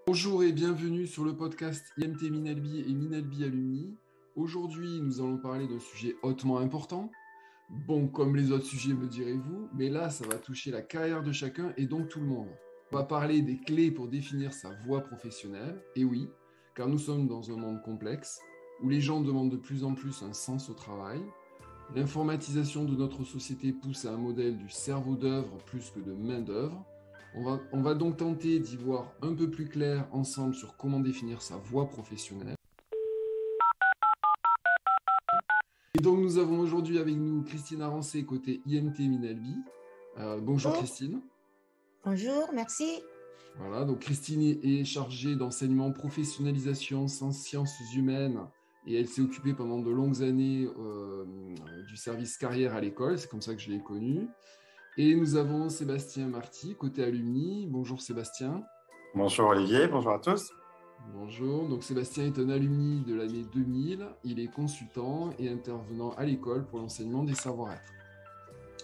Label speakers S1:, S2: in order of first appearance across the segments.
S1: Bonjour et bienvenue sur le podcast IMT Minalbi et Minalbi Alumni. Aujourd'hui, nous allons parler d'un sujet hautement important. Bon, comme les autres sujets, me direz-vous, mais là, ça va toucher la carrière de chacun et donc tout le monde. On va parler des clés pour définir sa voie professionnelle. Et oui, car nous sommes dans un monde complexe où les gens demandent de plus en plus un sens au travail. L'informatisation de notre société pousse à un modèle du cerveau d'œuvre plus que de main d'œuvre. On va donc tenter d'y voir un peu plus clair ensemble sur comment définir sa voie professionnelle. Et donc nous avons aujourd'hui avec nous Christine Arancé côté IMT Minalbi. Bonjour
S2: Bonjour.
S1: Christine.
S2: Bonjour, merci.
S1: Voilà, donc Christine est chargée d'enseignement professionnalisation sans sciences humaines et elle s'est occupée pendant de longues années du service carrière à l'école, c'est comme ça que je l'ai connue. Et nous avons Sébastien Marty, côté alumni. Bonjour Sébastien.
S3: Bonjour Olivier, bonjour à tous.
S1: Bonjour, donc Sébastien est un alumni de l'année 2000. Il est consultant et intervenant à l'école pour l'enseignement des savoir-être.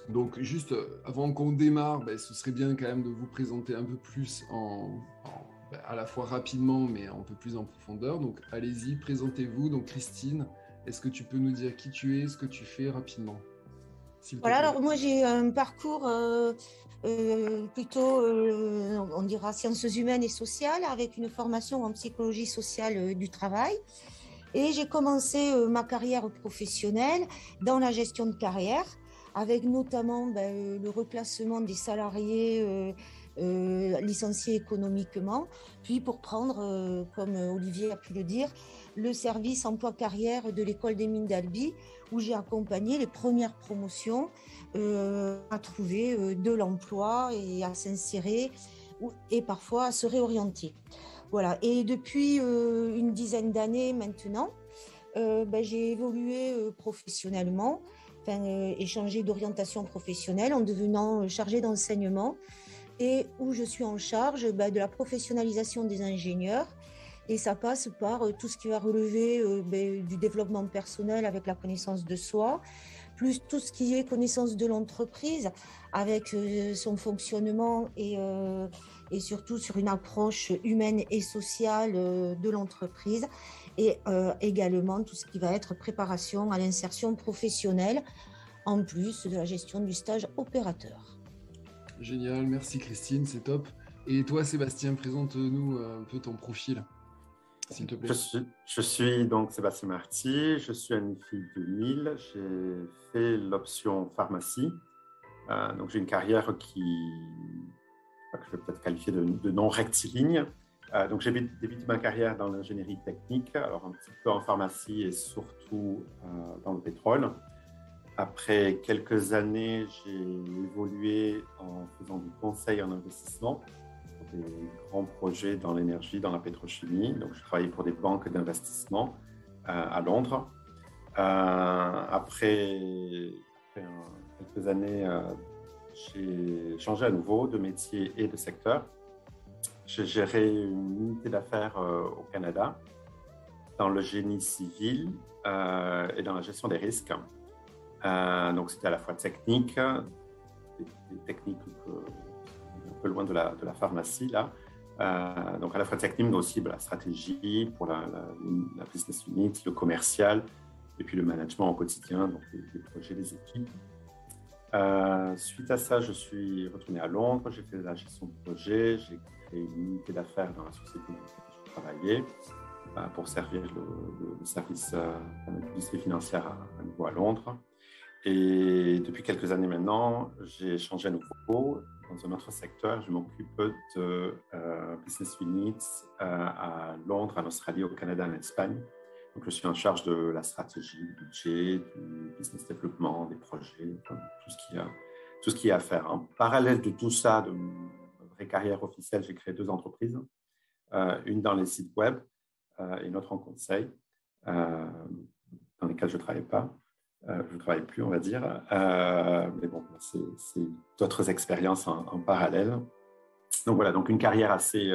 S1: Donc juste avant qu'on démarre, ce serait bien quand même de vous présenter un peu plus à la fois rapidement mais un peu plus en profondeur. Donc allez-y, présentez-vous. Donc Christine, est-ce que tu peux nous dire qui tu es, ce que tu fais rapidement, s'il te
S2: Voilà,
S1: plaît.
S2: alors moi j'ai un parcours plutôt, on dira, sciences humaines et sociales, avec une formation en psychologie sociale du travail. Et j'ai commencé ma carrière professionnelle dans la gestion de carrière, avec notamment le reclassement des salariés licenciés économiquement, puis pour prendre, comme Olivier a pu le dire, le service emploi-carrière de l'école des mines d'Albi, où j'ai accompagné les premières promotions à trouver de l'emploi et à s'insérer et parfois à se réorienter. Voilà. Et depuis une dizaine d'années maintenant, j'ai évolué professionnellement, et changé d'orientation professionnelle en devenant chargée d'enseignement et où je suis en charge de la professionnalisation des ingénieurs. Et ça passe par tout ce qui va relever du développement personnel avec la connaissance de soi, plus tout ce qui est connaissance de l'entreprise avec son fonctionnement et surtout sur une approche humaine et sociale de l'entreprise et également tout ce qui va être préparation à l'insertion professionnelle en plus de la gestion du stage opérateur.
S1: Génial, merci Christine, c'est top. Et toi Sébastien, présente-nous un peu ton profil, s'il te plaît.
S3: Je suis donc Sébastien Marty, je suis un IFI 2000, j'ai fait l'option pharmacie. Donc j'ai une carrière que je vais peut-être qualifier de non rectiligne. Donc j'ai débuté ma carrière dans l'ingénierie technique, alors un petit peu en pharmacie et surtout dans le pétrole. Après quelques années, j'ai évolué en faisant du conseil en investissement pour des grands projets dans l'énergie, dans la pétrochimie. Donc, je travaillais pour des banques d'investissement à Londres. Après quelques années, j'ai changé à nouveau de métier et de secteur. J'ai géré une unité d'affaires au Canada dans le génie civil et dans la gestion des risques. Donc, c'était à la fois technique, des techniques un peu loin de la pharmacie, là. Donc, à la fois technique, mais aussi la stratégie pour la business unit, le commercial, et puis le management au quotidien, donc les projets, les équipes. Suite à ça, je suis retourné à Londres, j'ai fait de la gestion de projet, j'ai créé une unité d'affaires dans la société dans laquelle je travaillais pour servir le service d'industrie financière à nouveau à Londres. Et depuis quelques années maintenant, j'ai changé à nouveau dans un autre secteur. Je m'occupe de business units à Londres, en Australie, au Canada, en Espagne. Donc, je suis en charge de la stratégie, du budget, du business développement, des projets, tout ce qu'il y a à faire. En parallèle de tout ça, de ma vraie carrière officielle, j'ai créé 2 entreprises. Une dans les sites web et une autre en conseil, dans lesquelles je ne travaille pas. Je ne travaille plus, on va dire. Mais bon, c'est d'autres expériences en parallèle. Donc voilà, donc une carrière assez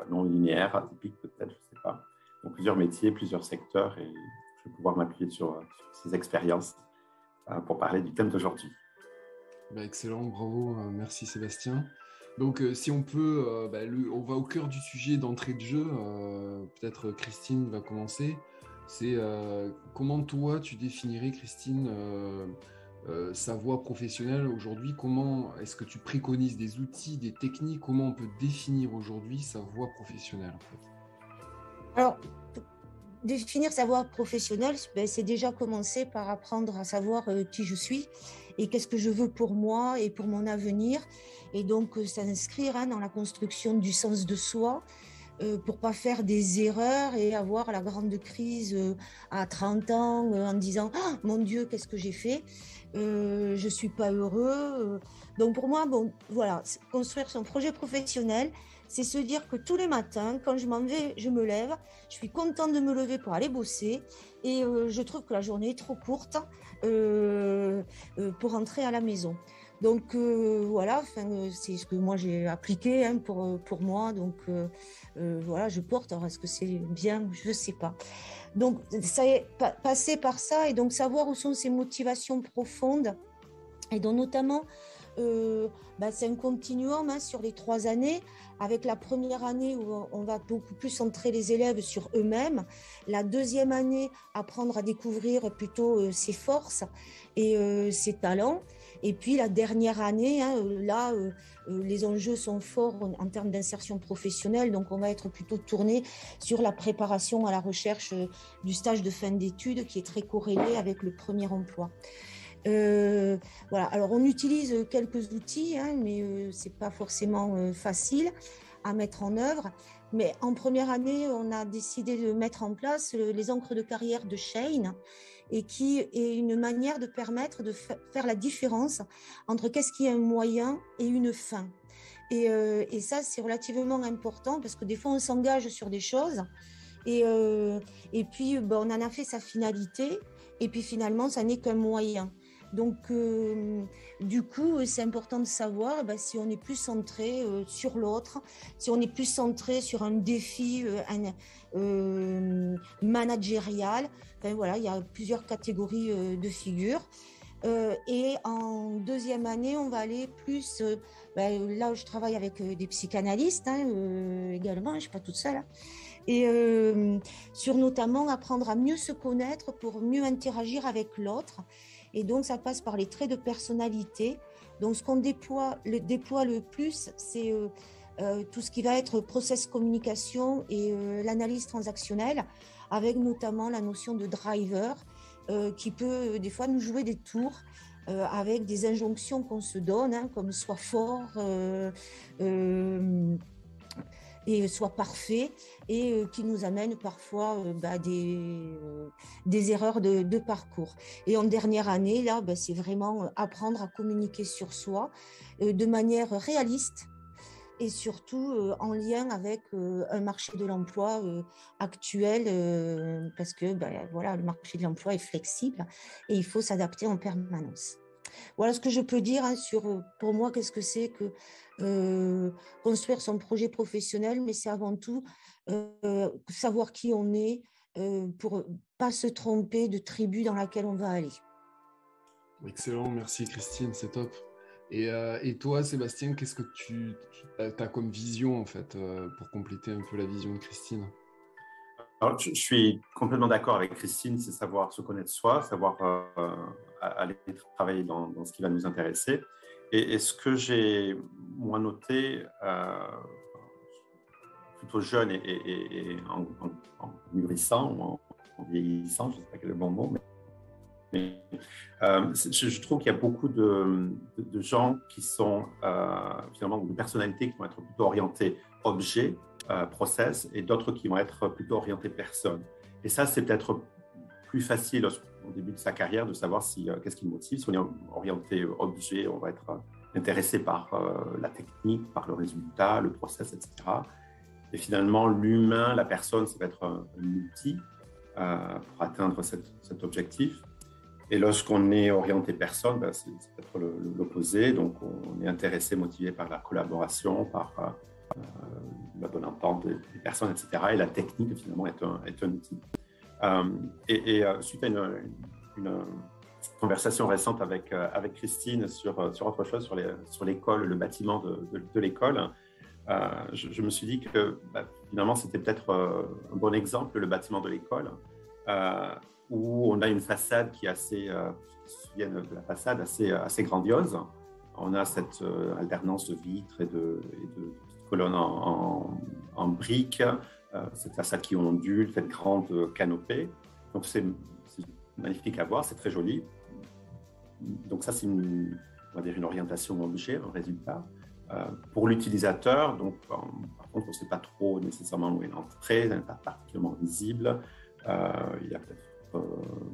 S3: non linéaire, atypique peut-être, je ne sais pas. Donc plusieurs métiers, plusieurs secteurs, et je vais pouvoir m'appuyer sur ces expériences pour parler du thème d'aujourd'hui.
S1: Excellent, bravo, merci Sébastien. Donc, si on peut, on va au cœur du sujet d'entrée de jeu. Peut-être Christine va commencer. C'est comment toi, tu définirais, Christine, sa voie professionnelle aujourd'hui? Comment est-ce que tu préconises des outils, des techniques? Comment on peut définir aujourd'hui sa voie professionnelle, en fait?
S2: Alors, définir sa voie professionnelle, c'est déjà commencer par apprendre à savoir qui je suis et qu'est-ce que je veux pour moi et pour mon avenir. Et donc, s'inscrire dans la construction du sens de soi pour pas faire des erreurs et avoir la grande crise à 30 ans en disant oh, mon Dieu, qu'est-ce que j'ai fait, je suis pas heureux. Donc pour moi, bon, voilà, construire son projet professionnel, c'est se dire que tous les matins, quand je m'en vais, je me lève, je suis contente de me lever pour aller bosser et je trouve que la journée est trop courte pour rentrer à la maison. Donc voilà, c'est ce que moi j'ai appliqué pour moi. Donc voilà, je porte. Alors est-ce que c'est bien? Je ne sais pas. Donc ça est passer par ça et donc savoir où sont ses motivations profondes et donc notamment c'est un continuum sur les 3 années, avec la première année où on va beaucoup plus centrer les élèves sur eux-mêmes, la deuxième année apprendre à découvrir plutôt ses forces et ses talents, et puis la dernière année, les enjeux sont forts en termes d'insertion professionnelle, donc on va être plutôt tourné sur la préparation à la recherche du stage de fin d'études qui est très corrélé avec le premier emploi. Voilà. Alors on utilise quelques outils, mais c'est pas forcément facile à mettre en œuvre. Mais en première année, on a décidé de mettre en place les encres de carrière de Shane, et qui est une manière de permettre de faire la différence entre qu'est-ce qui est un moyen et une fin. Et ça, c'est relativement important parce que des fois, on s'engage sur des choses et puis on en a fait sa finalité et puis finalement, ça n'est qu'un moyen. Donc, du coup, c'est important de savoir si on est plus centré sur l'autre, si on est plus centré sur un défi managérial. Enfin, voilà, il y a plusieurs catégories de figures. Et en deuxième année, on va aller plus... là, je travaille avec des psychanalystes également, je ne suis pas toute seule. Et sur notamment apprendre à mieux se connaître pour mieux interagir avec l'autre. Et donc, ça passe par les traits de personnalité. Donc, ce qu'on déploie le plus, c'est tout ce qui va être process communication et l'analyse transactionnelle, avec notamment la notion de driver, qui peut des fois nous jouer des tours avec des injonctions qu'on se donne, comme soit fort et soit parfait, et qui nous amène parfois des erreurs de parcours. Et en dernière année, là, c'est vraiment apprendre à communiquer sur soi de manière réaliste et surtout en lien avec un marché de l'emploi actuel, parce que voilà, le marché de l'emploi est flexible et il faut s'adapter en permanence. Voilà ce que je peux dire pour moi, qu'est-ce que c'est que construire son projet professionnel, mais c'est avant tout savoir qui on est pour pas se tromper de tribu dans laquelle on va aller.
S1: Excellent, merci Christine, c'est top. Et toi, Sébastien, qu'est-ce que tu as comme vision, en fait, pour compléter un peu la vision de Christine?
S3: Alors, je suis complètement d'accord avec Christine, c'est savoir se connaître soi, savoir aller travailler dans ce qui va nous intéresser. Et ce que j'ai, moi, noté, plutôt jeune et en mûrissant, ou en vieillissant, je ne sais pas quel est le bon mot, mais je trouve qu'il y a beaucoup de gens qui sont finalement de personnalités qui vont être plutôt orientées objet, process, et d'autres qui vont être plutôt orientées personne. Et ça, c'est peut-être plus facile au début de sa carrière de savoir qu'est-ce qui le motive. Si on est orienté objet, on va être intéressé par la technique, par le résultat, le process, etc. Et finalement, l'humain, la personne, ça va être un outil pour atteindre cet objectif. Et lorsqu'on est orienté personne, c'est peut-être l'opposé. Donc, on est intéressé, motivé par la collaboration, par la bonne entente des personnes, etc. Et la technique, finalement, est un outil. Suite à conversation récente avec Christine sur autre chose, sur l'école, le bâtiment de l'école. Je me suis dit que finalement, c'était peut-être un bon exemple, le bâtiment de l'école, où on a une façade qui est assez, je me souviens de la façade, assez grandiose. On a cette alternance de vitres et de colonnes en briques, cette façade qui ondule, cette grande canopée. Donc, c'est magnifique à voir, c'est très joli. Donc, ça, c'est on va dire une orientation objet, un résultat. Pour l'utilisateur, donc, par contre, on ne sait pas trop nécessairement où est l'entrée, elle n'est pas particulièrement visible. Il y a peut-être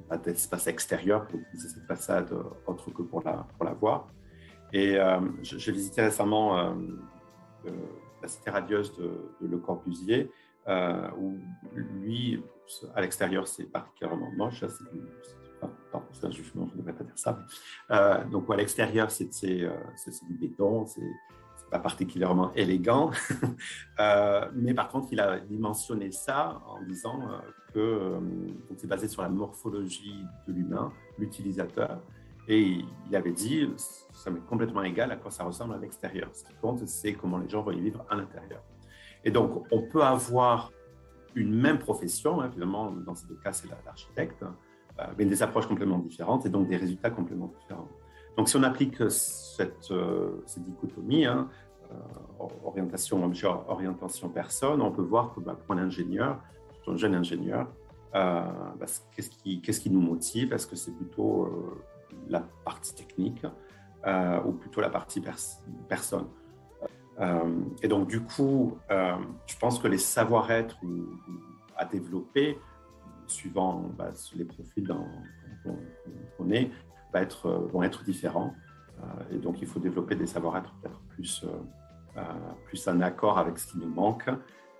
S3: pas d'espace extérieur pour utiliser cette façade autre que pour la voir. Et j'ai visité récemment la cité radieuse de Le Corbusier, où lui, à l'extérieur, c'est particulièrement moche. C'est un jugement, je ne devrais pas dire ça. Donc, à l'extérieur, c'est du béton, c'est pas particulièrement élégant. Mais par contre, il a dimensionné ça en disant que c'est basé sur la morphologie de l'humain, l'utilisateur. Et il avait dit, ça m'est complètement égal à quoi ça ressemble à l'extérieur. Ce qui compte, c'est comment les gens vont y vivre à l'intérieur. Et donc, on peut avoir une même profession, hein, finalement, dans ces deux cas, c'est l'architecte, mais des approches complètement différentes et donc des résultats complètement différents. Donc, si on applique cette dichotomie, hein, orientation objet, orientation personne, on peut voir que pour un ingénieur, un jeune ingénieur, qu'est-ce qui nous motive? Est-ce que c'est plutôt la partie technique ou plutôt la partie personne? Et donc, du coup, je pense que les savoir-être à développer, suivant les profils qu'on est, vont être différents. Et donc, il faut développer des savoir-être peut-être plus en accord avec ce qui nous manque.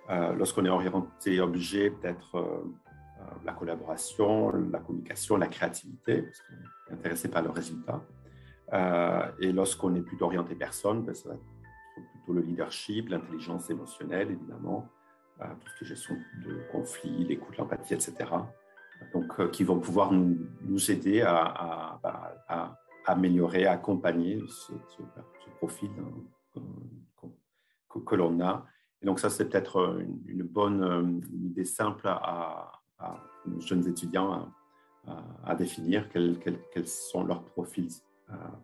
S3: Lorsqu'on est orienté objet, peut-être la collaboration, la communication, la créativité, parce qu'on est intéressé par le résultat. Et lorsqu'on est plutôt orienté personne, ça va être plutôt le leadership, l'intelligence émotionnelle, évidemment, tout ce qui est gestion de conflits, l'écoute, l'empathie, etc. Donc, qui vont pouvoir nous aider à améliorer, à accompagner ce profil que l'on a. Et donc, ça, c'est peut-être une bonne idée simple à nos jeunes étudiants à définir quels sont leurs profils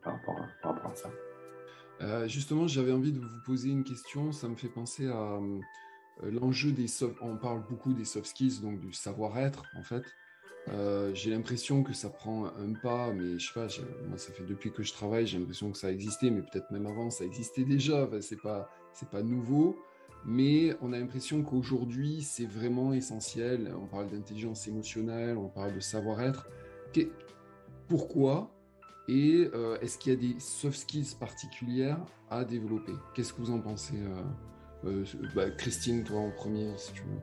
S3: par rapport à ça.
S1: Justement, j'avais envie de vous poser une question. Ça me fait penser à l'enjeu des soft. On parle beaucoup des soft skills, donc du savoir-être, en fait. J'ai l'impression que ça prend un pas, mais je sais pas, moi ça fait depuis que je travaille, j'ai l'impression que ça existait, mais peut-être même avant ça existait déjà, enfin, c'est pas nouveau, mais on a l'impression qu'aujourd'hui c'est vraiment essentiel. On parle d'intelligence émotionnelle, on parle de savoir-être. Pourquoi? Et est-ce qu'il y a des soft skills particulières à développer? Qu'est-ce que vous en pensez? Christine, toi en premier, si tu veux.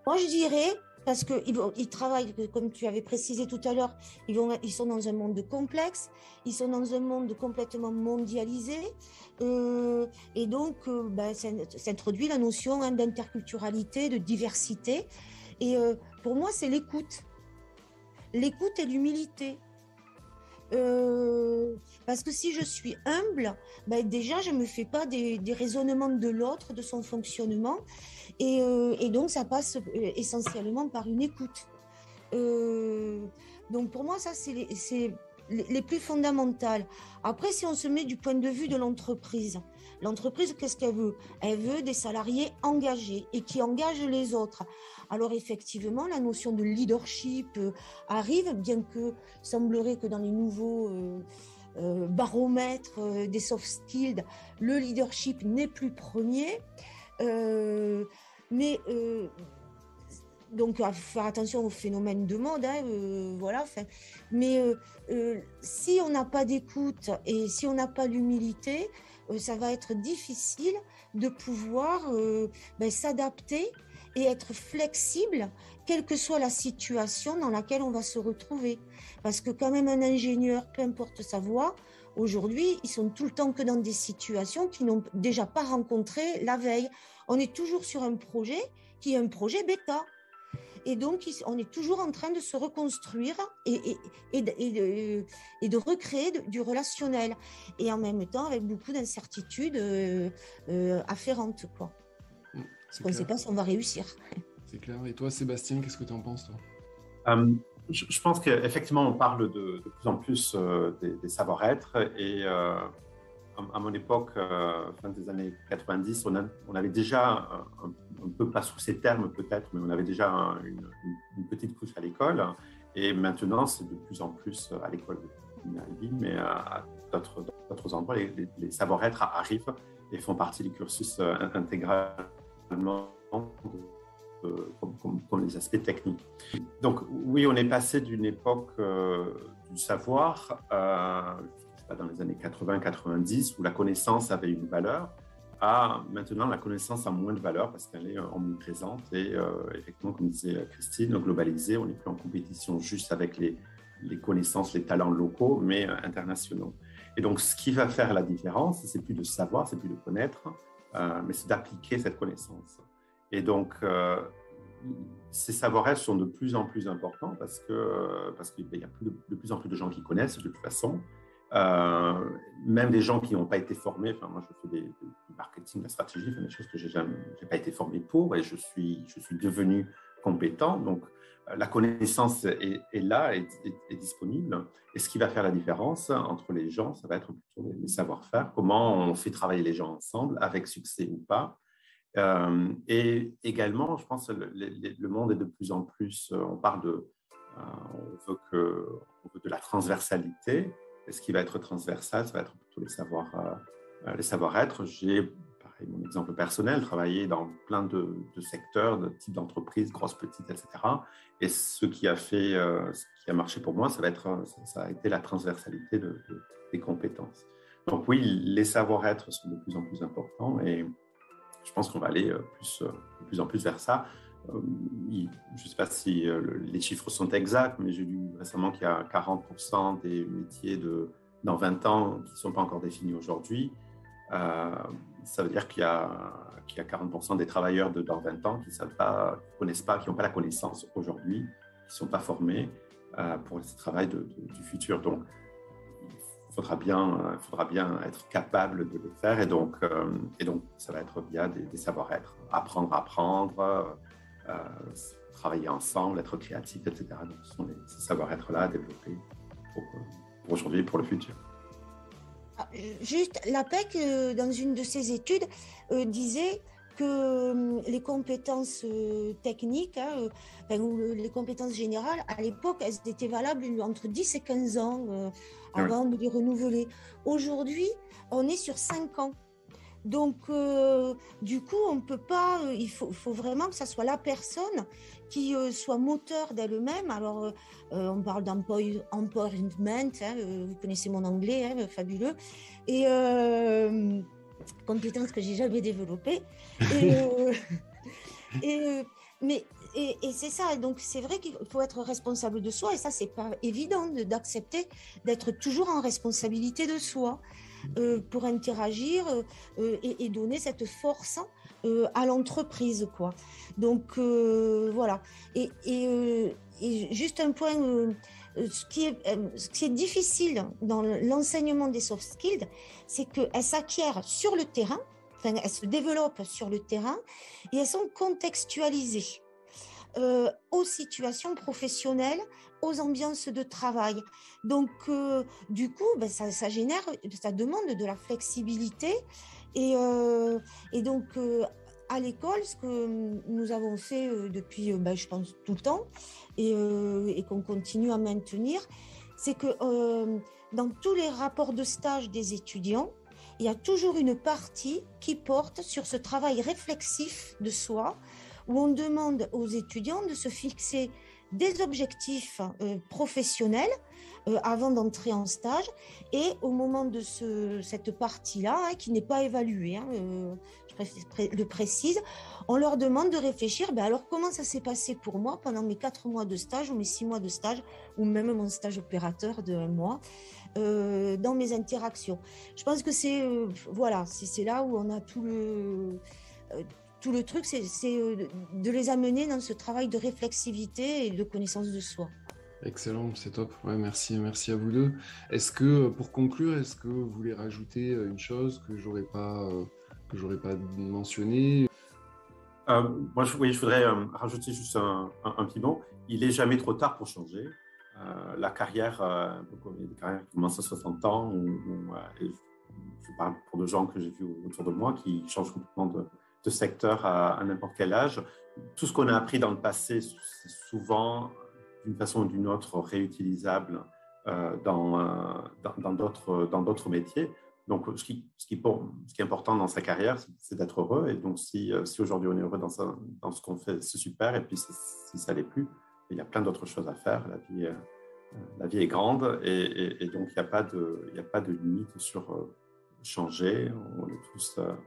S2: Moi, je dirais, parce qu'ils travaillent, comme tu avais précisé tout à l'heure, ils sont dans un monde complexe, ils sont dans un monde complètement mondialisé, et donc s'introduit la notion d'interculturalité, de diversité. Et pour moi, c'est l'écoute et l'humilité. Parce que si je suis humble, déjà je ne me fais pas des raisonnements de l'autre, de son fonctionnement, et donc ça passe essentiellement par une écoute. Donc pour moi, ça c'est les plus fondamentales. Après, si on se met du point de vue de l'entreprise, qu'est-ce qu'elle veut? Elle veut des salariés engagés et qui engagent les autres. Alors effectivement, la notion de leadership arrive, bien que semblerait que dans les nouveaux baromètres des soft skills, le leadership n'est plus premier. Donc, à faire attention aux phénomènes de mode, voilà. Mais si on n'a pas d'écoute et si on n'a pas l'humilité, ça va être difficile de pouvoir s'adapter et être flexible, quelle que soit la situation dans laquelle on va se retrouver. Parce que quand même un ingénieur, peu importe sa voie, aujourd'hui, ils sont tout le temps que dans des situations qu'ils n'ont déjà pas rencontrées la veille. On est toujours sur un projet qui est un projet bêta. Et donc, on est toujours en train de se reconstruire et de recréer du relationnel. Et en même temps, avec beaucoup d'incertitudes afférentes, quoi. Parce qu'on ne sait pas si on va réussir.
S1: C'est clair. Et toi, Sébastien, qu'est-ce que tu en penses, toi?
S3: Je pense qu'effectivement, on parle de plus en plus des savoir-être. Et à mon époque, fin des années 90, on avait déjà, un peu pas sous ces termes peut-être, mais on avait déjà une petite couche à l'école. Et maintenant, c'est de plus en plus à l'école de Minalbi, mais à d'autres endroits, les savoir-être arrivent et font partie du cursus intégralement comme les aspects techniques. Donc oui, on est passé d'une époque du savoir, dans les années 80-90, où la connaissance avait une valeur, à maintenant la connaissance a moins de valeur parce qu'elle est omniprésente et effectivement, comme disait Christine, globalisée, on n'est plus en compétition juste avec les connaissances, les talents locaux, mais internationaux. Et donc, ce qui va faire la différence, c'est plus de savoir, c'est plus de connaître, mais c'est d'appliquer cette connaissance. Et donc, ces savoir-être sont de plus en plus importants parce qu'il y a de plus en plus de gens qui connaissent de toute façon. Même des gens qui n'ont pas été formés. Enfin, moi, je fais du marketing, de la stratégie, des choses que j'ai pas été formé pour, et je suis devenu compétent. Donc, la connaissance est là, est disponible. Et ce qui va faire la différence entre les gens, ça va être plutôt les savoir-faire. Comment on fait travailler les gens ensemble, avec succès ou pas. Et également, je pense que le monde est de plus en plus, on veut de la transversalité. Et ce qui va être transversal, ça va être plutôt les savoir-être. J'ai, pareil, mon exemple personnel, travaillé dans plein de secteurs, de types d'entreprises, grosses, petites, etc. Et ce qui a marché pour moi, ça a été la transversalité des compétences. Donc oui, les savoir-être sont de plus en plus importants et je pense qu'on va aller de plus en plus vers ça. Je ne sais pas si les chiffres sont exacts, mais j'ai lu récemment qu'il y a 40% des métiers dans 20 ans qui ne sont pas encore définis aujourd'hui. Ça veut dire qu'il y a 40% des travailleurs dans 20 ans qui ne connaissent pas, qui n'ont pas la connaissance aujourd'hui, qui ne sont pas formés pour ce travail du futur. Donc, il faudra bien être capable de le faire. Et donc ça va être via des savoir-être. Apprendre à apprendre, travailler ensemble, être créatif, etc. Donc, ce sont ces savoir-être-là à développer pour aujourd'hui et pour le futur.
S2: Juste, l'APEC, dans une de ses études, disait que les compétences techniques ou les compétences générales, à l'époque, elles étaient valables entre 10 et 15 ans avant de les renouveler. Aujourd'hui, on est sur 5 ans. Donc, du coup, on ne peut pas, il faut vraiment que ça soit la personne qui soit moteur d'elle-même. Alors, on parle d'empowerment, vous connaissez mon anglais, fabuleux, et compétence que j'ai jamais développée. Et c'est ça, donc c'est vrai qu'il faut être responsable de soi, et ça, c'est pas évident d'accepter d'être toujours en responsabilité de soi. Pour interagir et donner cette force à l'entreprise, quoi. Donc voilà. Et juste un point, ce qui est difficile dans l'enseignement des soft skills, c'est qu'elles s'acquièrent sur le terrain, enfin elles se développent sur le terrain et elles sont contextualisées aux situations professionnelles, aux ambiances de travail. Donc, du coup, ça génère, ça demande de la flexibilité. Et donc, à l'école, ce que nous avons fait depuis, je pense, tout le temps, et qu'on continue à maintenir, c'est que dans tous les rapports de stage des étudiants, il y a toujours une partie qui porte sur ce travail réflexif de soi, où on demande aux étudiants de se fixer des objectifs professionnels avant d'entrer en stage, et au moment de cette partie-là, qui n'est pas évaluée, je le précise, on leur demande de réfléchir, alors comment ça s'est passé pour moi pendant mes 4 mois de stage ou mes 6 mois de stage, ou même mon stage opérateur de 1 mois, dans mes interactions. Je pense que c'est là où on a tout le truc, c'est de les amener dans ce travail de réflexivité et de connaissance de soi.
S1: Excellent, c'est top. Ouais, merci à vous deux. Est-ce que, pour conclure, est-ce que vous voulez rajouter une chose que j'aurais pas mentionné?
S3: Moi, je voudrais rajouter juste un petit mot. Il n'est jamais trop tard pour changer. La carrière, il y a des carrières qui commencent à 60 ans, et je parle pour des gens que j'ai vus autour de moi qui changent complètement de secteur à n'importe quel âge. Tout ce qu'on a appris dans le passé, c'est souvent, d'une façon ou d'une autre, réutilisable dans d'autres métiers. Donc, ce qui est important dans sa carrière, c'est d'être heureux. Et donc, si aujourd'hui on est heureux dans ce qu'on fait, c'est super. Et puis, si ça l'est plus, il y a plein d'autres choses à faire. La vie est grande, et donc il n'y a pas de limite sur changer.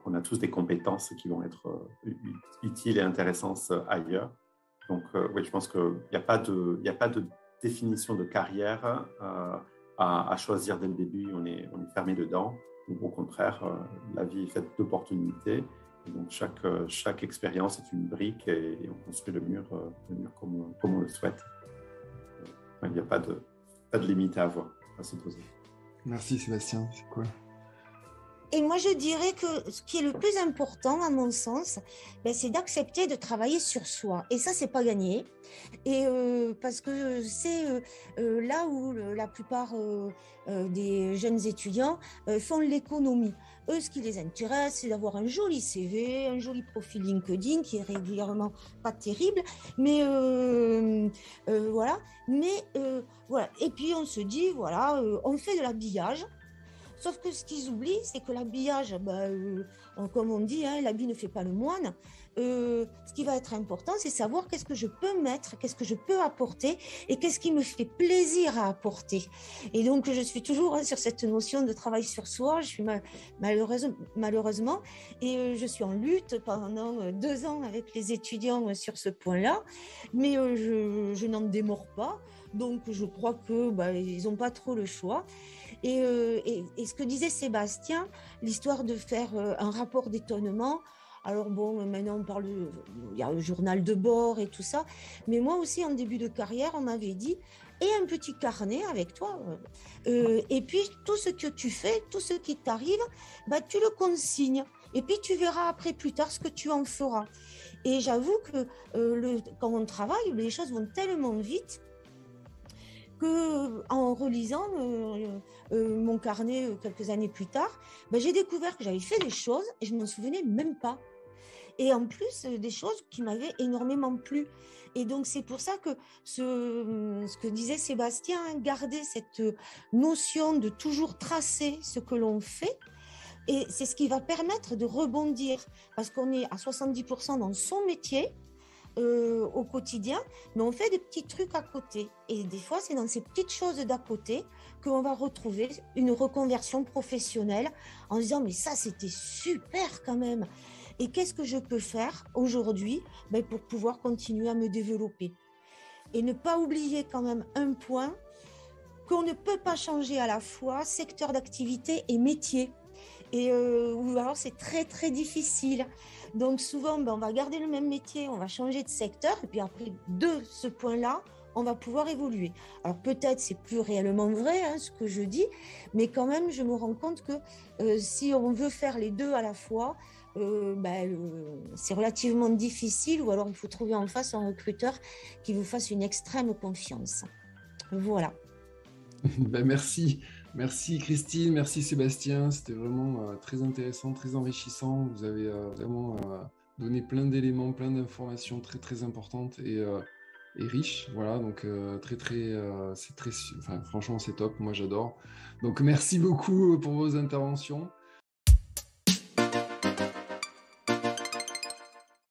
S3: On a tous des compétences qui vont être utiles et intéressantes ailleurs. Donc, oui, je pense qu'il n'y a pas de définition de carrière à choisir dès le début. On est fermé dedans. Ou au contraire, la vie est faite d'opportunités. Et donc, chaque expérience est une brique, et on construit le mur comme on le souhaite. Il n'y a pas de limite à se poser.
S1: Merci Sébastien, c'est cool.
S2: Et moi, je dirais que ce qui est le plus important, à mon sens, c'est d'accepter de travailler sur soi. Et ça, c'est pas gagné. Et parce que c'est là où la plupart des jeunes étudiants font l'économie. Eux, ce qui les intéresse, c'est d'avoir un joli CV, un joli profil LinkedIn qui est régulièrement pas terrible, mais voilà. Mais voilà. Et puis on se dit, voilà, on fait de l'habillage. Sauf que ce qu'ils oublient, c'est que l'habillage, comme on dit, l'habit ne fait pas le moine. Ce qui va être important, c'est savoir qu'est-ce que je peux mettre, qu'est-ce que je peux apporter et qu'est-ce qui me fait plaisir à apporter. Et donc, je suis toujours sur cette notion de travail sur soi. Je suis malheureusement, et je suis en lutte pendant 2 ans avec les étudiants sur ce point-là, mais je n'en démords pas. Donc, je crois que ils n'ont pas trop le choix. Et ce que disait Sébastien, l'histoire de faire un rapport d'étonnement. Alors bon, maintenant on parle, il y a le journal de bord et tout ça, mais moi aussi en début de carrière, on m'avait dit, et un petit carnet avec toi, et puis tout ce que tu fais, tout ce qui t'arrive, tu le consignes, et puis tu verras après plus tard ce que tu en feras. Et j'avoue que quand on travaille, les choses vont tellement vite, qu'en relisant mon carnet quelques années plus tard, j'ai découvert que j'avais fait des choses et je ne m'en souvenais même pas. Et en plus, des choses qui m'avaient énormément plu. Et donc, c'est pour ça que ce que disait Sébastien, garder cette notion de toujours tracer ce que l'on fait, et c'est ce qui va permettre de rebondir, parce qu'on est à 70% dans son métier, au quotidien, mais on fait des petits trucs à côté. Et des fois, c'est dans ces petites choses d'à côté qu'on va retrouver une reconversion professionnelle en se disant, mais ça, c'était super quand même. Et qu'est-ce que je peux faire aujourd'hui pour pouvoir continuer à me développer? Et ne pas oublier quand même un point, qu'on ne peut pas changer à la fois secteur d'activité et métier. Et ou alors c'est très très difficile. Donc souvent on va garder le même métier, on va changer de secteur, et puis après de ce point-là on va pouvoir évoluer. Alors peut-être c'est plus réellement vrai ce que je dis, mais quand même je me rends compte que si on veut faire les deux à la fois, c'est relativement difficile, ou alors il faut trouver en face un recruteur qui vous fasse une extrême confiance. Voilà.
S1: Merci Christine, merci Sébastien, c'était vraiment très intéressant, très enrichissant. Vous avez vraiment donné plein d'éléments, plein d'informations très très importantes et riches. Voilà, donc franchement c'est top, moi j'adore. Donc merci beaucoup pour vos interventions.